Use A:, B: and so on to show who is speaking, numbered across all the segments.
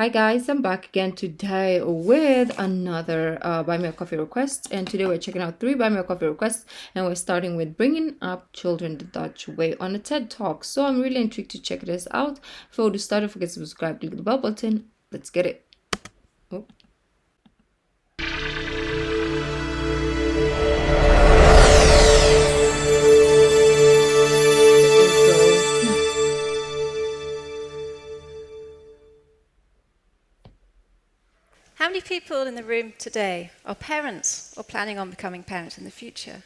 A: Hi guys, I'm back again today with another Buy Me a Coffee request, and today we're checking out 3 Buy Me a Coffee requests, and we're starting with bringing up children the Dutch way on a TED Talk. So I'm really intrigued to check this out. Before we start, don't forget to subscribe, click the bell button. Let's get it. Oh.
B: How many people in the room today are parents or planning on becoming parents in the future?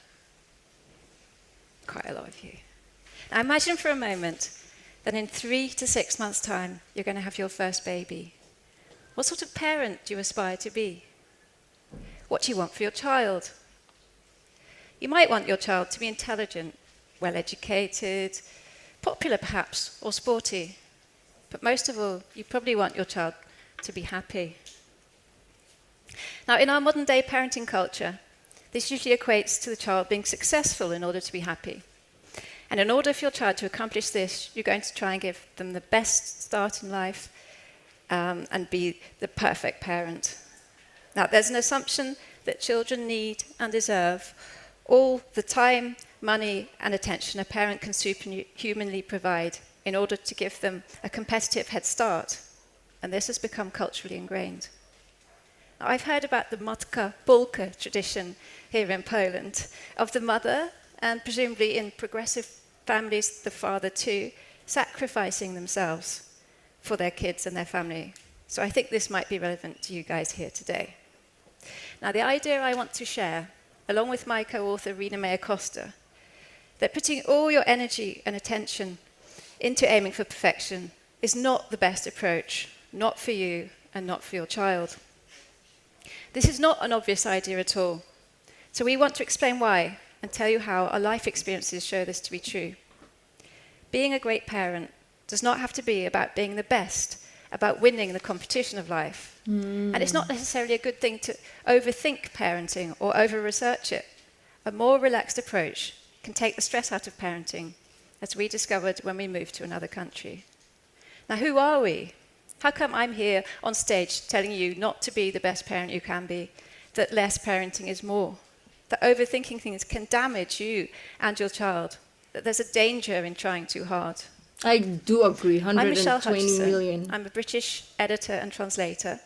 B: Quite a lot of you. Now imagine for a moment that in 3 to 6 months' time, you're going to have your first baby. What sort of parent do you aspire to be? What do you want for your child? You might want your child to be intelligent, well-educated, popular perhaps, or sporty. But most of all, you probably want your child to be happy. Now, in our modern day parenting culture, this usually equates to the child being successful in order to be happy. And in order for your child to accomplish this, you're going to try and give them the best start in life and be the perfect parent. Now, there's an assumption that children need and deserve all the time, money, and attention a parent can superhumanly provide in order to give them a competitive head start. And this has become culturally ingrained. I've heard about the matka Polka tradition here in Poland, of the mother, and presumably in progressive families, the father too, sacrificing themselves for their kids and their family. So I think this might be relevant to you guys here today. Now, the idea I want to share, along with my co-author Rina Meyer-Costa, that putting all your energy and attention into aiming for perfection is not the best approach, not for you and not for your child. This is not an obvious idea at all. So we want to explain why and tell you how our life experiences show this to be true. Being a great parent does not have to be about being the best, about winning the competition of life. And it's not necessarily a good thing to overthink parenting or over-research it. A more relaxed approach can take the stress out of parenting, as we discovered when we moved to another country. Now, who are we? How come I'm here on stage telling you not to be the best parent you can be, that less parenting is more, that overthinking things can damage you and your child, that there's a danger in trying too hard?
A: I do agree,
B: I'm Michele
A: 120
B: Hutchison.
A: million.
B: I'm a British editor and translator.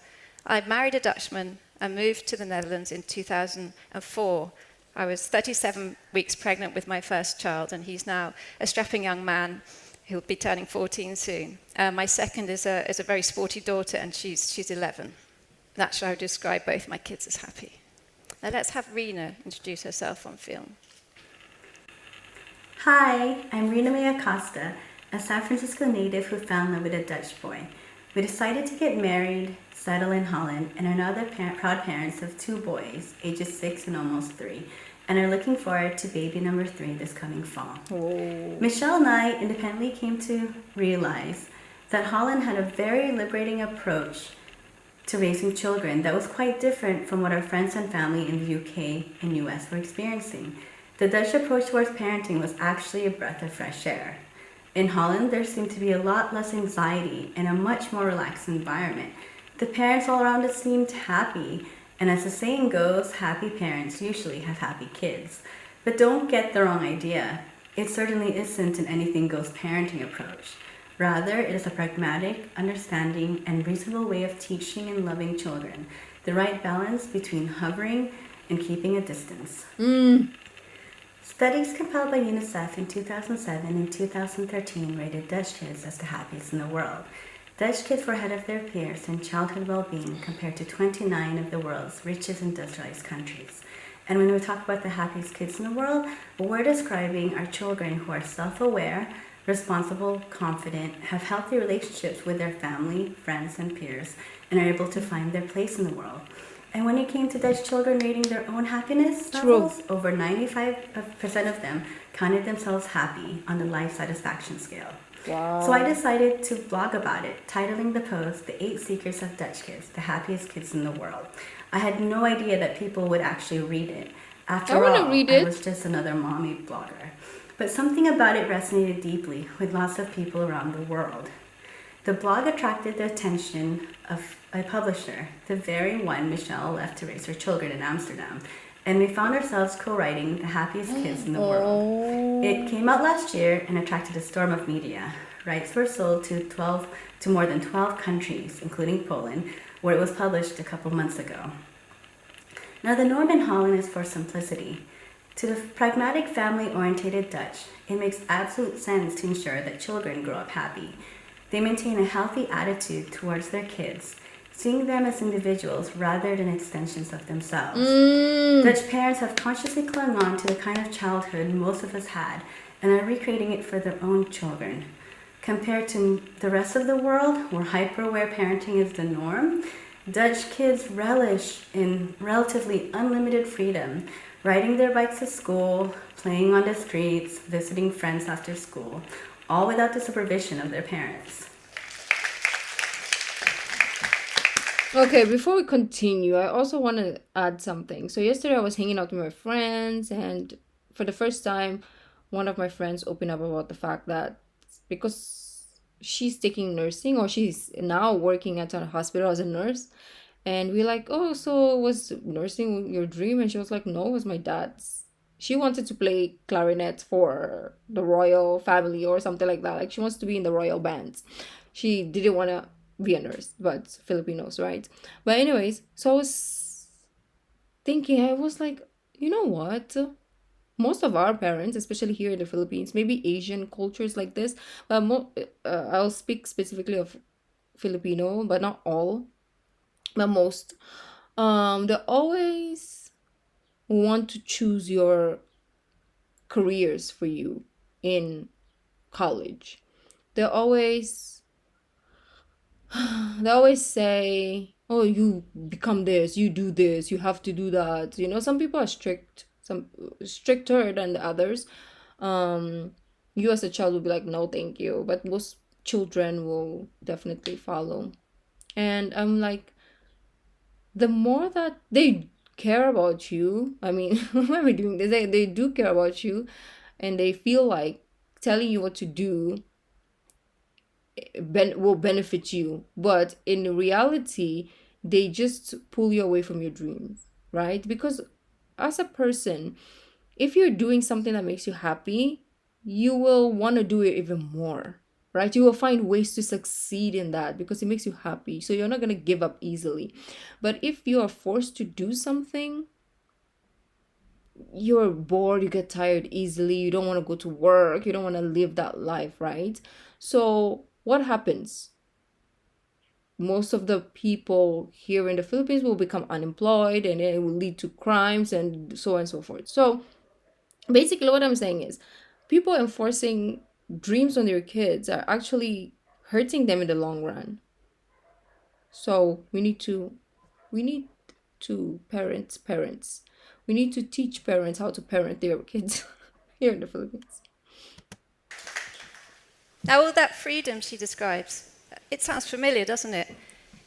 B: I married a Dutchman and moved to the Netherlands in 2004. I was 37 weeks pregnant with my first child, and he's now a strapping young man. He'll be turning 14 soon. My second is a very sporty daughter, and she's 11. That's how I would describe both my kids as happy. Now let's have Rina introduce herself on film.
C: Hi, I'm Rina Meyer-Costa, a San Francisco native who fell in love with a Dutch boy. We decided to get married, settle in Holland, and are now the proud parents of 2 boys, ages 6 and almost 3. And are looking forward to baby number 3 this coming fall.
A: Oh.
C: Michele and I independently came to realize that Holland had a very liberating approach to raising children that was quite different from what our friends and family in the UK and US were experiencing. The Dutch approach towards parenting was actually a breath of fresh air. In Holland, there seemed to be a lot less anxiety and a much more relaxed environment. The parents all around us seemed happy. And as the saying goes, happy parents usually have happy kids. But don't get the wrong idea. It certainly isn't an anything-goes parenting approach. Rather, it is a pragmatic, understanding, and reasonable way of teaching and loving children, the right balance between hovering and keeping a distance. Studies compiled by UNICEF in 2007 and 2013 rated Dutch kids as the happiest in the world. Dutch kids were ahead of their peers in childhood well-being compared to 29 of the world's richest industrialized countries. And when we talk about the happiest kids in the world, we're describing our children who are self-aware, responsible, confident, have healthy relationships with their family, friends, and peers, and are able to find their place in the world. And when it came to Dutch children rating their own happiness levels, over 95% of them counted themselves happy on the life satisfaction scale.
A: Wow.
C: So I decided to blog about it, titling the post, "The 8 Secrets of Dutch Kids, the Happiest Kids in the World." I had no idea that people would actually read it. After all, I was just another mommy blogger. But something about it resonated deeply with lots of people around the world. The blog attracted the attention of a publisher, the very one Michele left to raise her children in Amsterdam, and we found ourselves co-writing The Happiest Kids in the World. It came out last year and attracted a storm of media. Rights were sold to more than 12 countries, including Poland, where it was published a couple months ago. Now, the norm in Holland is for simplicity. To the pragmatic, family-oriented Dutch, it makes absolute sense to ensure that children grow up happy. They maintain a healthy attitude towards their kids, seeing them as individuals rather than extensions of themselves. Dutch parents have consciously clung on to the kind of childhood most of us had and are recreating it for their own children. Compared to the rest of the world, where hyper-aware parenting is the norm, Dutch kids relish in relatively unlimited freedom, riding their bikes to school, playing on the streets, visiting friends after school, all without the supervision of their parents.
A: Okay, before we continue, I also want to add something. So yesterday I was hanging out with my friends, and for the first time, one of my friends opened up about the fact that because she's taking nursing, or she's now working at a hospital as a nurse, and we like, oh, so was nursing your dream? And she was like, no, it was my dad's. She wanted to play clarinet for the royal family or something like that. Like, she wants to be in the royal bands. She didn't want to be a nurse, but Filipinos, right? But anyways, so I was thinking, I was like, you know what? Most of our parents, especially here in the Philippines, maybe Asian cultures like this, but I'll speak specifically of Filipino, but not all, but most. They always want to choose your careers for you in college. They always say, oh, you become this, you do this, you have to do that. You know, some people are strict, some stricter than the others. You as a child will be like, no, thank you, but most children will definitely follow. And I'm like, the more that they care about you, I mean, when we're doing this, they do care about you, and they feel like telling you what to do will benefit you, but in reality they just pull you away from your dreams, right? Because as a person, if you're doing something that makes you happy, you will want to do it even more, right? You will find ways to succeed in that because it makes you happy, so you're not going to give up easily. But if you are forced to do something, you're bored, you get tired easily, you don't want to go to work, you don't want to live that life, right? So what happens? Most of the people here in the Philippines will become unemployed, and it will lead to crimes and so on and so forth. So basically what I'm saying is, people enforcing dreams on their kids are actually hurting them in the long run. So we need to parents. We need to teach parents how to parent their kids here in the Philippines.
B: Now, all that freedom she describes, it sounds familiar, doesn't it?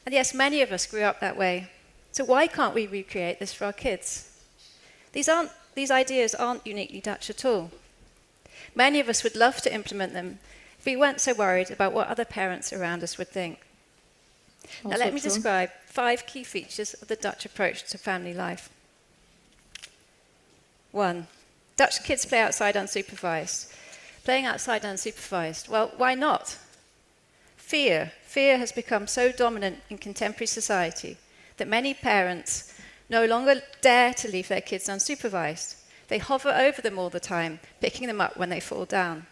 B: And yes, many of us grew up that way. So why can't we recreate this for our kids? These ideas aren't uniquely Dutch at all. Many of us would love to implement them if we weren't so worried about what other parents around us would think. Now, let me describe 5 key features of the Dutch approach to family life. 1. Dutch kids play outside unsupervised. Playing outside unsupervised. Well, why not? Fear. Fear has become so dominant in contemporary society that many parents no longer dare to leave their kids unsupervised. They hover over them all the time, picking them up when they fall down.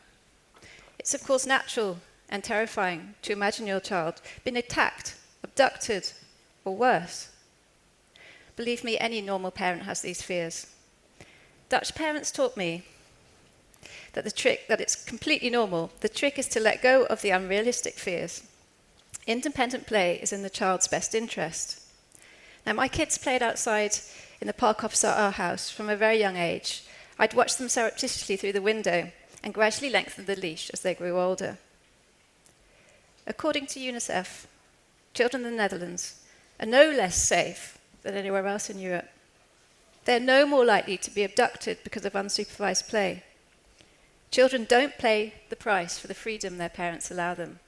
B: It's of course natural and terrifying to imagine your child being attacked, abducted, or worse. Believe me, any normal parent has these fears. Dutch parents taught me that it's completely normal. The trick is to let go of the unrealistic fears. Independent play is in the child's best interest. Now, my kids played outside in the park opposite our house from a very young age. I'd watch them surreptitiously through the window and gradually lengthen the leash as they grew older. According to UNICEF, children in the Netherlands are no less safe than anywhere else in Europe. They're no more likely to be abducted because of unsupervised play. Children don't pay the price for the freedom their parents allow them.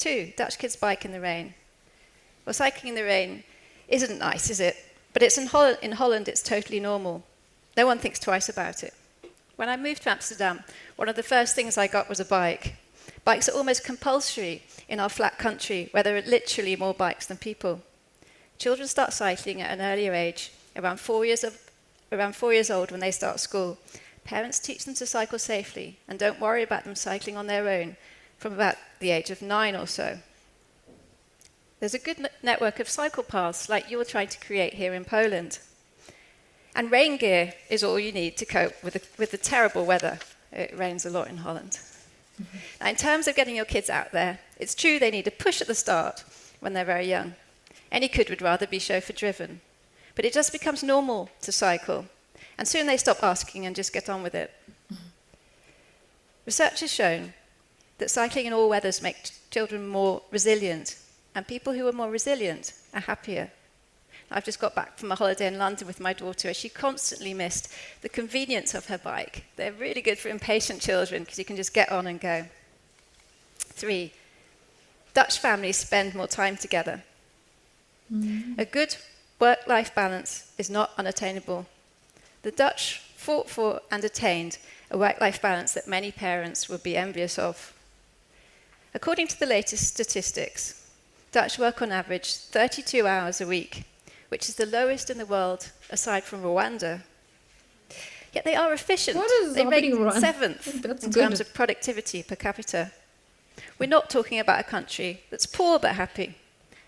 B: 2, Dutch kids bike in the rain. Well, cycling in the rain isn't nice, is it? But it's in Holland, it's totally normal. No one thinks twice about it. When I moved to Amsterdam, one of the first things I got was a bike. Bikes are almost compulsory in our flat country, where there are literally more bikes than people. Children start cycling at an earlier age, around 4 years old when they start school. Parents teach them to cycle safely and don't worry about them cycling on their own from about the age of 9 or so. There's a good network of cycle paths like you're trying to create here in Poland. And rain gear is all you need to cope with the terrible weather. It rains a lot in Holland. Mm-hmm. Now, in terms of getting your kids out there, it's true they need a push at the start when they're very young. Any kid would rather be chauffeur-driven. But it just becomes normal to cycle. And soon they stop asking and just get on with it. Mm-hmm. Research has shown that cycling in all weathers makes children more resilient. And people who are more resilient are happier. I've just got back from a holiday in London with my daughter, and she constantly missed the convenience of her bike. They're really good for impatient children because you can just get on and go. 3, Dutch families spend more time together. Mm-hmm. A good work-life balance is not unattainable. The Dutch fought for and attained a work-life balance that many parents would be envious of. According to the latest statistics, Dutch work on average 32 hours a week, which is the lowest in the world aside from Rwanda. Yet they are efficient. They rank 7th in terms of productivity per capita. We're not talking about a country that's poor but happy.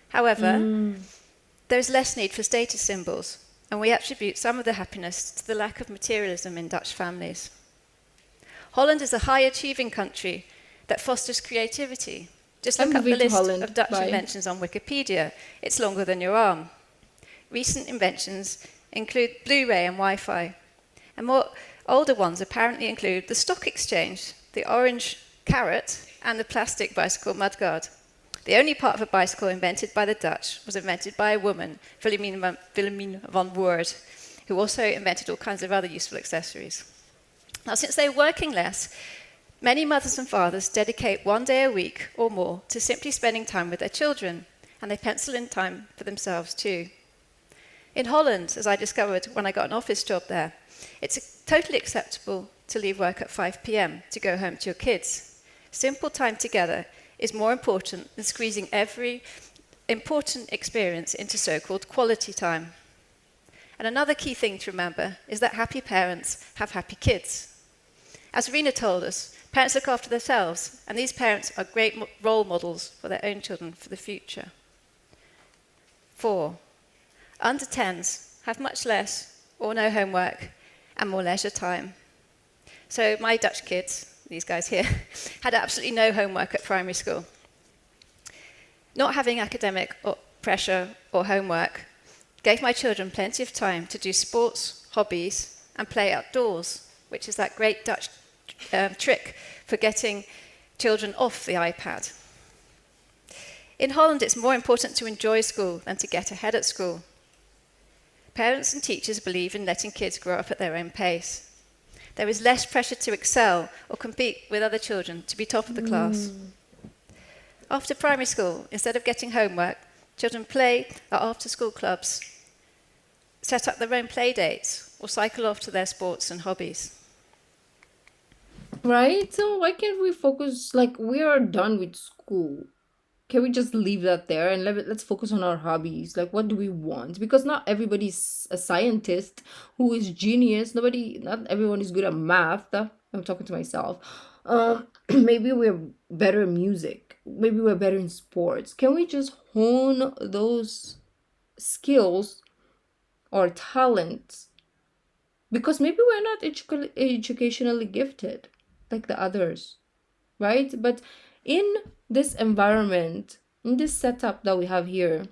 B: However, there's less need for status symbols, and we attribute some of the happiness to the lack of materialism in Dutch families. Holland is a high-achieving country that fosters creativity. Just look up the list of Dutch inventions on Wikipedia. It's longer than your arm. Recent inventions include Blu-ray and Wi-Fi. And more older ones apparently include the stock exchange, the orange carrot, and the plastic bicycle mudguard. The only part of a bicycle invented by the Dutch was invented by a woman, Wilhelmine van Woerd, who also invented all kinds of other useful accessories. Now, since they're working less, many mothers and fathers dedicate 1 day a week or more to simply spending time with their children, and they pencil in time for themselves too. In Holland, as I discovered when I got an office job there, it's totally acceptable to leave work at 5 p.m. to go home to your kids. Simple time together is more important than squeezing every important experience into so-called quality time. And another key thing to remember is that happy parents have happy kids. As Rena told us, parents look after themselves, and these parents are great role models for their own children for the future. 4, under 10s have much less or no homework and more leisure time. So my Dutch kids, these guys here, had absolutely no homework at primary school. Not having academic pressure or homework gave my children plenty of time to do sports, hobbies, and play outdoors, which is that great Dutch trick for getting children off the iPad. In Holland, it's more important to enjoy school than to get ahead at school. Parents and teachers believe in letting kids grow up at their own pace. There is less pressure to excel or compete with other children to be top of the class. After primary school, instead of getting homework, children play at after-school clubs, set up their own play dates, or cycle off to their sports and hobbies.
A: Right? So why can't we focus, like, we are done with school. Can we just leave that there and let's focus on our hobbies? Like, what do we want? Because not everybody's a scientist who is genius. Not everyone is good at math. I'm talking to myself. Maybe we're better in music. Maybe we're better in sports. Can we just hone those skills or talents? Because maybe we're not educationally gifted like the others, right? But in this environment, in this setup that we have here,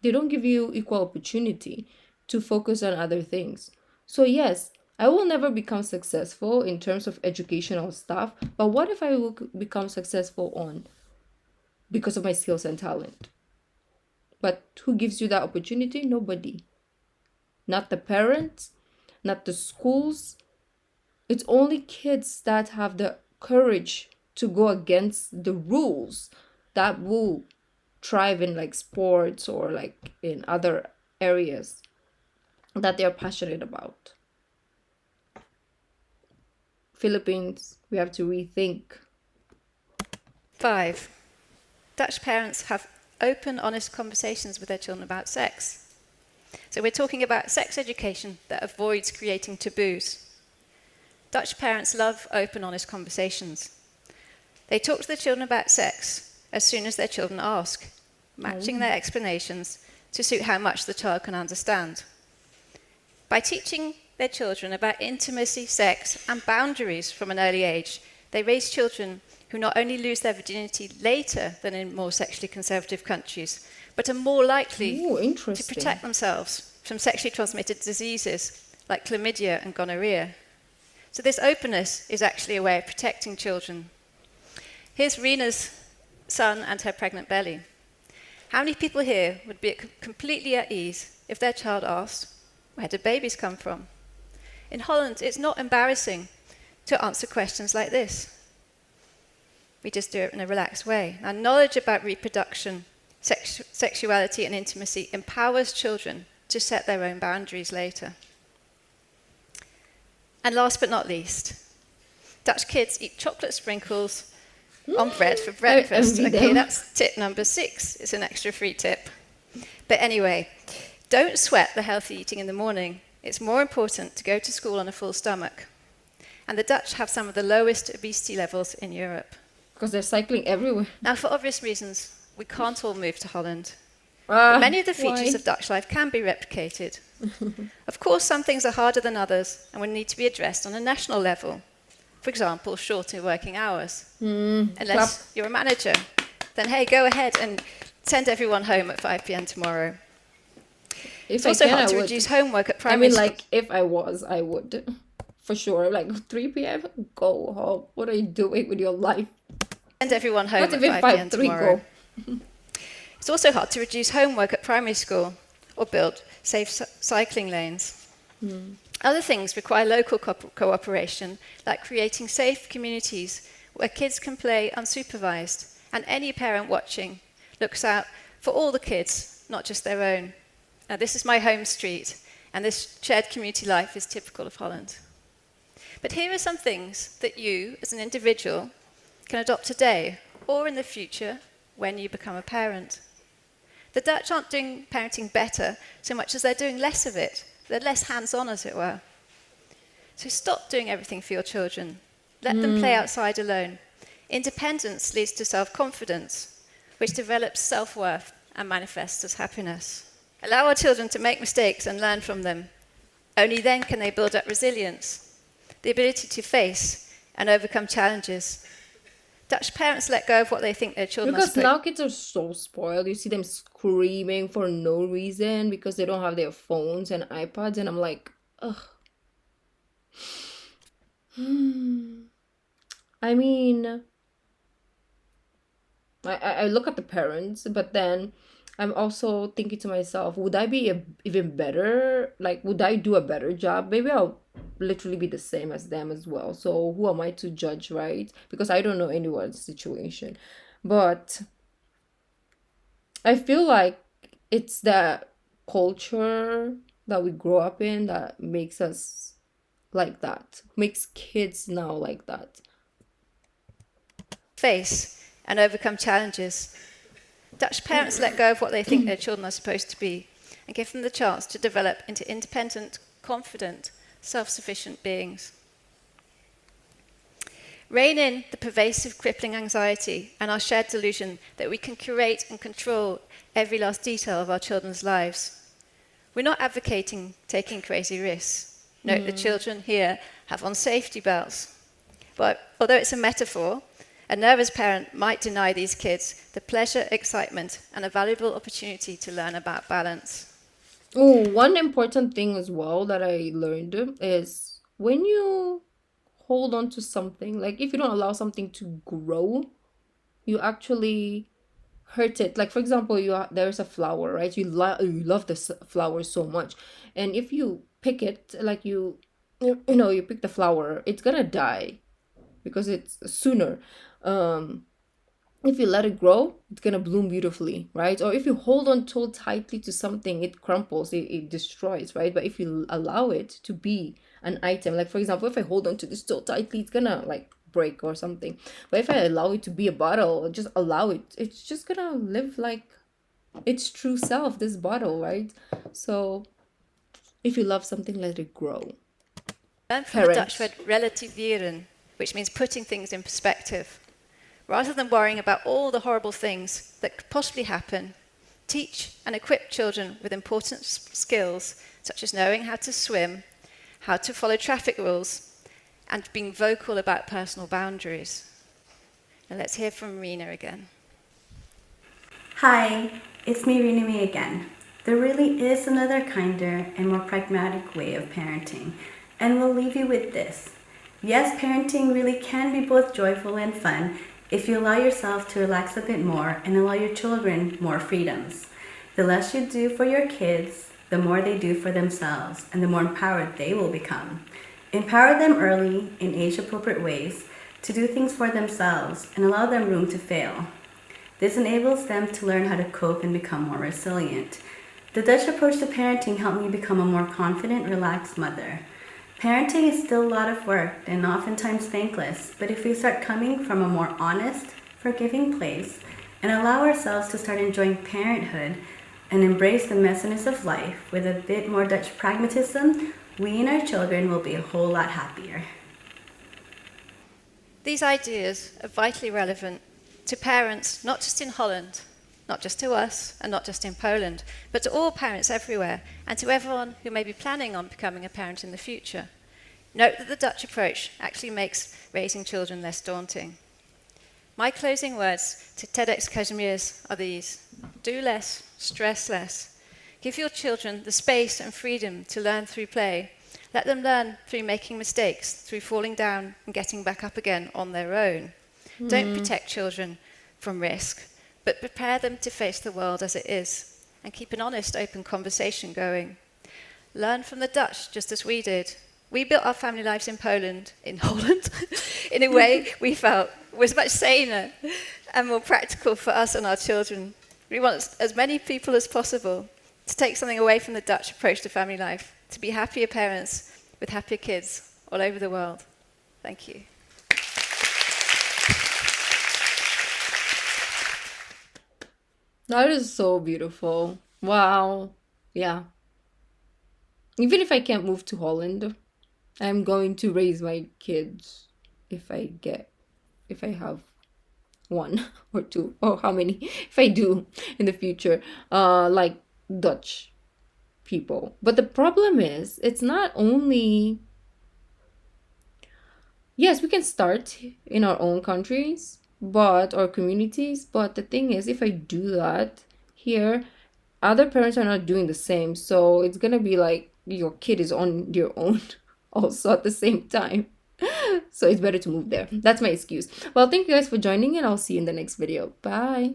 A: they don't give you equal opportunity to focus on other things. So yes, I will never become successful in terms of educational stuff, but what if I will become successful because of my skills and talent? But who gives you that opportunity? Nobody. Not the parents, not the schools. It's only kids that have the courage to go against the rules that will thrive in like sports or like in other areas that they're passionate about. Philippines, we have to rethink.
B: 5. Dutch parents have open, honest conversations with their children about sex. So we're talking about sex education that avoids creating taboos. Dutch parents love open, honest conversations. They talk to their children about sex as soon as their children ask, matching their explanations to suit how much the child can understand. By teaching their children about intimacy, sex, and boundaries from an early age, they raise children who not only lose their virginity later than in more sexually conservative countries, but are more likely to protect themselves from sexually transmitted diseases like chlamydia and gonorrhea. So this openness is actually a way of protecting children. Here's Rena's son and her pregnant belly. How many people here would be completely at ease if their child asked, where do babies come from? In Holland, it's not embarrassing to answer questions like this. We just do it in a relaxed way. Now, knowledge about reproduction, sexuality, and intimacy empowers children to set their own boundaries later. And last but not least, Dutch kids eat chocolate sprinkles on bread for breakfast. Okay, that's tip number 6. It's an extra free tip. But anyway, don't sweat the healthy eating in the morning. It's more important to go to school on a full stomach. And the Dutch have some of the lowest obesity levels in Europe.
A: Because they're cycling everywhere.
B: Now, for obvious reasons, we can't all move to Holland. But many of the features of Dutch life can be replicated. Of course, some things are harder than others and will need to be addressed on a national level. For example, shorter working hours. Unless you're a manager, then hey, go ahead and send everyone home at 5 p.m. tomorrow. It's also hard to reduce homework at primary school.
A: Like, if I would. For sure. Like, 3 p.m., go home. What are you doing with your life?
B: Send everyone home at 5 p.m. tomorrow. It's also hard to reduce homework at primary school or build safe cycling lanes. Other things require local cooperation, like creating safe communities where kids can play unsupervised, and any parent watching looks out for all the kids, not just their own. Now, this is my home street, and this shared community life is typical of Holland. But here are some things that you, as an individual, can adopt today or in the future when you become a parent. The Dutch aren't doing parenting better so much as they're doing less of it. They're less hands-on, as it were. So stop doing everything for your children. Let them play outside alone. Independence leads to self-confidence, which develops self-worth and manifests as happiness. Allow our children to make mistakes and learn from them. Only then can they build up resilience, the ability to face and overcome challenges. Dutch parents let go of what they think their children
A: Because now kids are so spoiled. You see them screaming for no reason because they don't have their phones and iPads. And I'm like, ugh. I mean, I look at the parents, but then I'm also thinking to myself, would I be even better? Like, would I do a better job? Maybe I'll literally be the same as them as well. So who am I to judge, right? Because I don't know anyone's situation. But I feel like it's the culture that we grow up in that makes us like that, makes kids now like that.
B: Face and overcome challenges. Dutch parents let go of what they think their children are supposed to be and give them the chance to develop into independent, confident, self-sufficient beings. Rein in the pervasive, crippling anxiety and our shared delusion that we can curate and control every last detail of our children's lives. We're not advocating taking crazy risks. Note the children here have on safety belts. But although it's a metaphor, a nervous parent might deny these kids the pleasure, excitement, and a valuable opportunity to learn about balance.
A: Oh, one important thing as well that I learned is when you hold on to something, like if you don't allow something to grow, you actually hurt it. Like, for example, there's a flower, right? You love this flower so much, and if you pick it, like you pick the flower, it's gonna die because it's sooner. if you let it grow, it's gonna bloom beautifully, right? Or if you hold on too tightly to something, it crumples, it destroys, right? But if you allow it to be an item, like for example, if I hold on to this so tightly, it's gonna like break or something. But if I allow it to be a bottle, just allow it, it's just gonna live like its true self, this bottle, right? So if you love something, let it grow.
B: Learn from the Dutch word relativeren, which means putting things in perspective. Rather than worrying about all the horrible things that could possibly happen, teach and equip children with important skills such as knowing how to swim, how to follow traffic rules, and being vocal about personal boundaries. Now let's hear from Rena again.
C: Hi, it's me, Rina again. There really is another kinder and more pragmatic way of parenting, and we'll leave you with this. Yes, parenting really can be both joyful and fun if you allow yourself to relax a bit more and allow your children more freedoms. The less you do for your kids, the more they do for themselves, and the more empowered they will become. Empower them early in age-appropriate ways to do things for themselves and allow them room to fail. This enables them to learn how to cope and become more resilient. The Dutch approach to parenting helped me become a more confident, relaxed mother. Parenting is still a lot of work and oftentimes thankless, but if we start coming from a more honest, forgiving place and allow ourselves to start enjoying parenthood and embrace the messiness of life with a bit more Dutch pragmatism, we and our children will be a whole lot happier.
B: These ideas are vitally relevant to parents, not just in Holland, not just to us, and not just in Poland, but to all parents everywhere, and to everyone who may be planning on becoming a parent in the future. Note that the Dutch approach actually makes raising children less daunting. My closing words to TEDxKazimierz are these: do less, stress less. Give your children the space and freedom to learn through play. Let them learn through making mistakes, through falling down and getting back up again on their own. Don't protect children from risk, but prepare them to face the world as it is and keep an honest, open conversation going. Learn from the Dutch just as we did. We built our family lives in Holland, in a way we felt was much saner and more practical for us and our children. We want as many people as possible to take something away from the Dutch approach to family life, to be happier parents with happier kids all over the world. Thank you.
A: That is so beautiful. Wow. Yeah. Even if I can't move to Holland, I'm going to raise my kids if I have one or two, or how many, if I do in the future, like Dutch people. But the problem is, it's not only, yes, we can start in our own countries, or communities, but the thing is, if I do that here, other parents are not doing the same, so it's gonna be like your kid is on your own also at the same time. So it's better to move there. That's my excuse. Well, thank you guys for joining, and I'll see you in the next video. Bye.